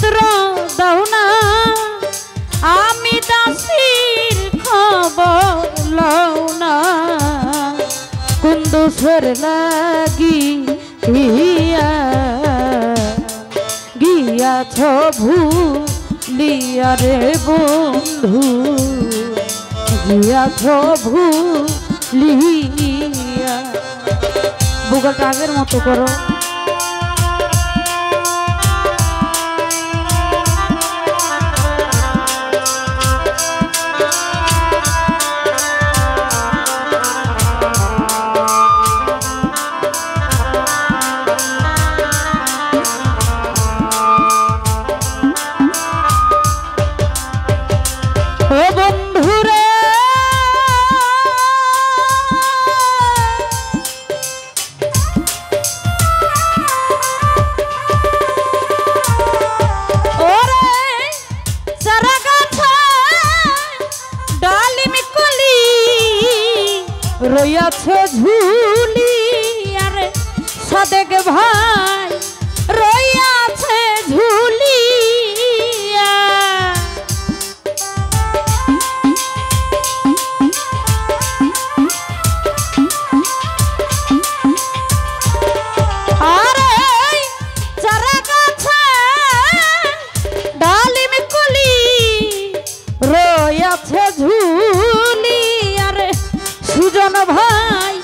পত্র দাও না আমি দাসীর খবর লও না কোন দোষের লাগি গিয়াছ ভুলিয়া রে বন্ধু গিয়াছ ভুলিয়া। বুকটা আগের মতো করো। রইয়াছে ঝুলি আরে সাদেক ভাই রইয়াছে ঝুলিয়া আরে চারা গাছে ডালিম কলি রইয়াছে ঝুলি আরে সুজন ভাই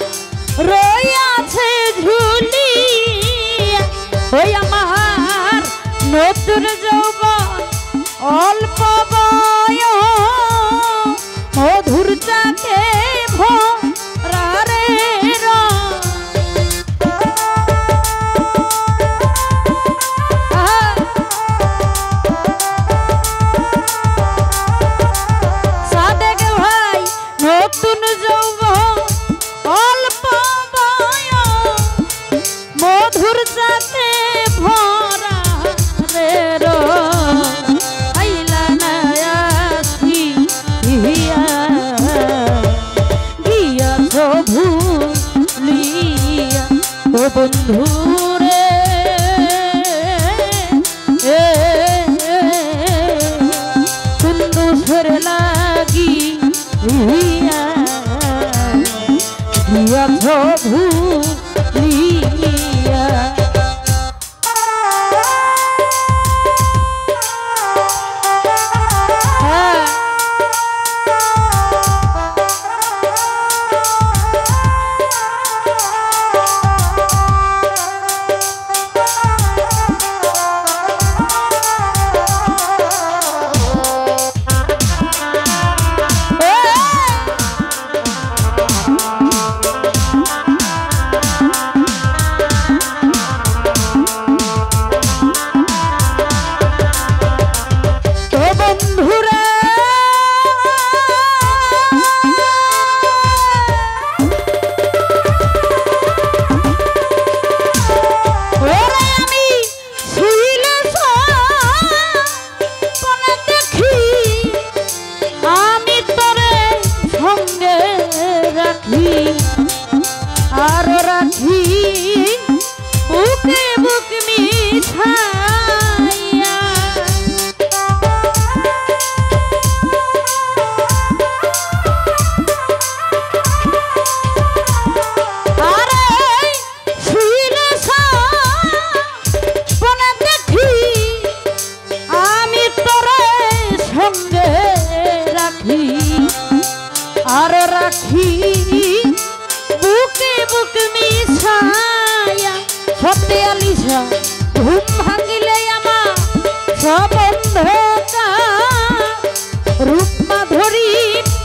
রইয়াছে ঝুলি ওই আমার নতুন যৌবন অল্প বয়স মধুর চাকে ভরা রে সাদেক ভাই নতুন যৌবন অল্প বয়স মধুর চাকে ভরা রে আইলা না আসি গিয়াছ ভুলিয়া ও বন্ধু রে কোন দোষের লাগি গিয়াছ ভুলিয়া। আর রাখি বুকে বুক মিঠাইয়া আরে শুইলে সপনে দেখি আমি তোরে সঙ্গে রাখি আর রাখি বুকে বুক মিশায়া সত্যি আলিশা ঘুম ভাঙিলে আমার সব অন্ধকার রূপ মাধুরী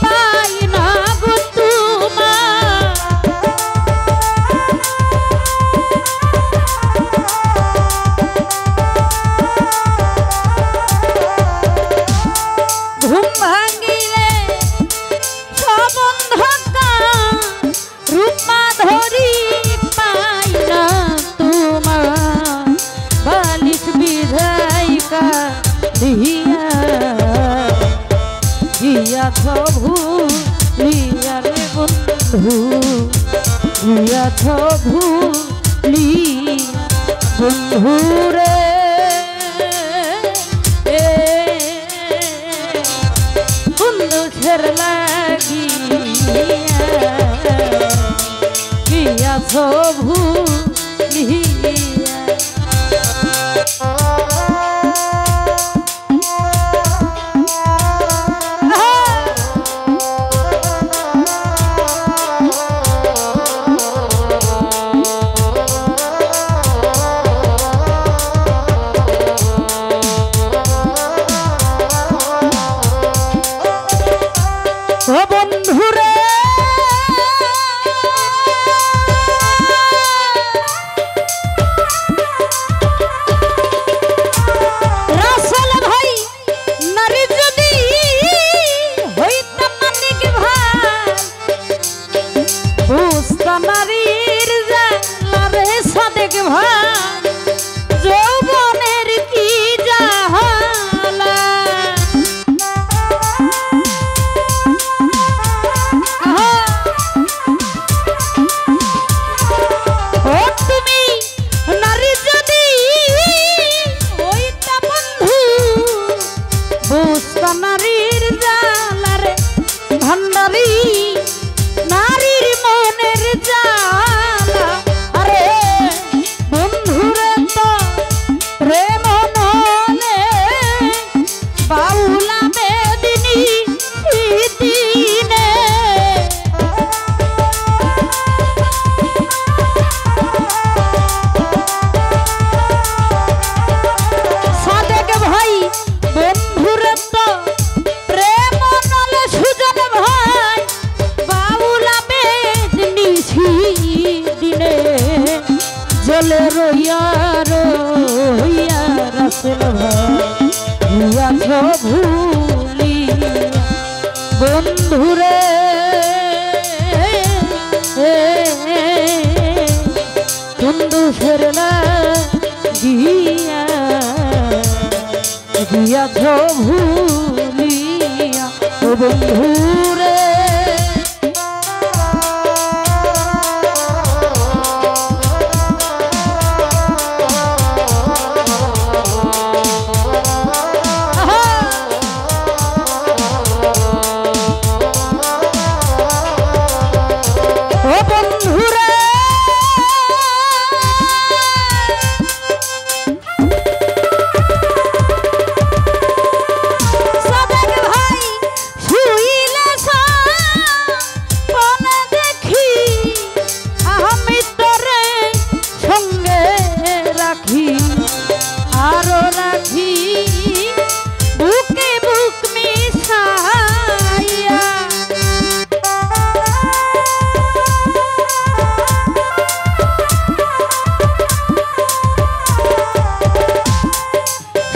পাই না গো তোমার ঘুম ভাঙিলে সব অন্ধকার রূপ মাধুরী পাই না তোমার বালিশ বিধাইকা দিয়া গিয়াছ ভুলিয়া রে বন্ধু গিয়াছ ভুলিয়া বন্ধু রে ভুলিয়া যৌবনের কি জাহালা ও তুমি নারী যদি ওইটা বন্ধু বুঝতা নারীর জালারে ভান্ডারি নারীর মনের জালা আরে বন্ধুরে তো প্রেম নলে বাউলা বেদিনী দিনে সাদেক ভাই বন্ধুরে তো প্রেম নলে সুজন ভাই বাউলা বেদিনী দিনে জলে রইয়া রইয়া রাসেল ভাইয়াছ ভুলি বন্ধুরে কুন্দুসের লাগিয়া গিয়াছ ভুলিয়া ও বন্ধুরে আরো রাখি বুকে বুক মিশাইয়া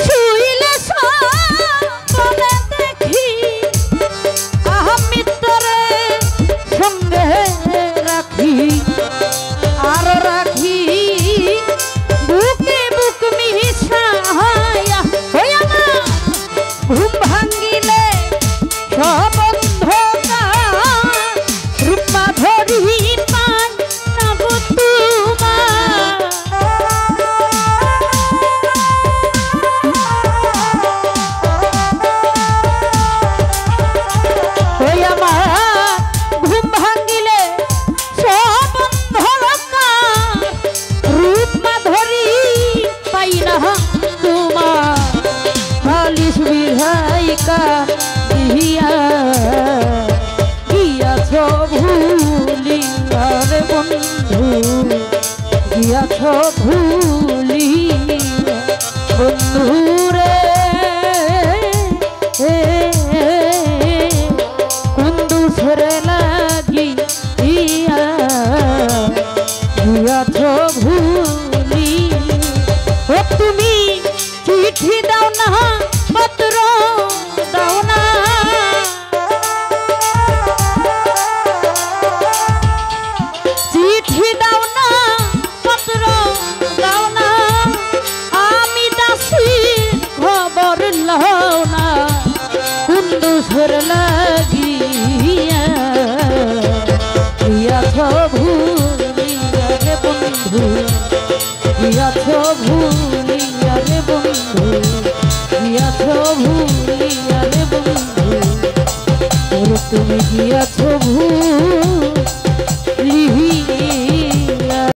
শুইলে স্বপ্নে দেখি আমি তোরে সঙ্গে রাখি আরো রাখি বুকে বুক মিশাইয়া হইয়া না ঘুম ভাঙ্গিলে সব অন্ধকার রূপা ধরি পাই না গো তোমার হইয়া মা ঘুম ভাঙ্গিলে সব অন্ধকার রূপা ধরি পাই না তোমার মালিশ বিধাইকা দিয়া গিয়াছ ভুলিয়া রে বন্ধু গিয়াছ ভুলিয়া বন্ধুরে কুন্দুসের লাগিয়া গিয়াছ ভুলি ও তুমি চিঠি দাও না পত্র দাও না চিঠি দাও না পত্র দাও না আমি দাসী খবর লও না কুন্দুসের লাগিয়া গিয়াছ ভুলিয়া রে বন্ধু গিয়াছ ভুলিয়া রে বন্ধু গিয়াছ ভুলিয়া রে বন্ধু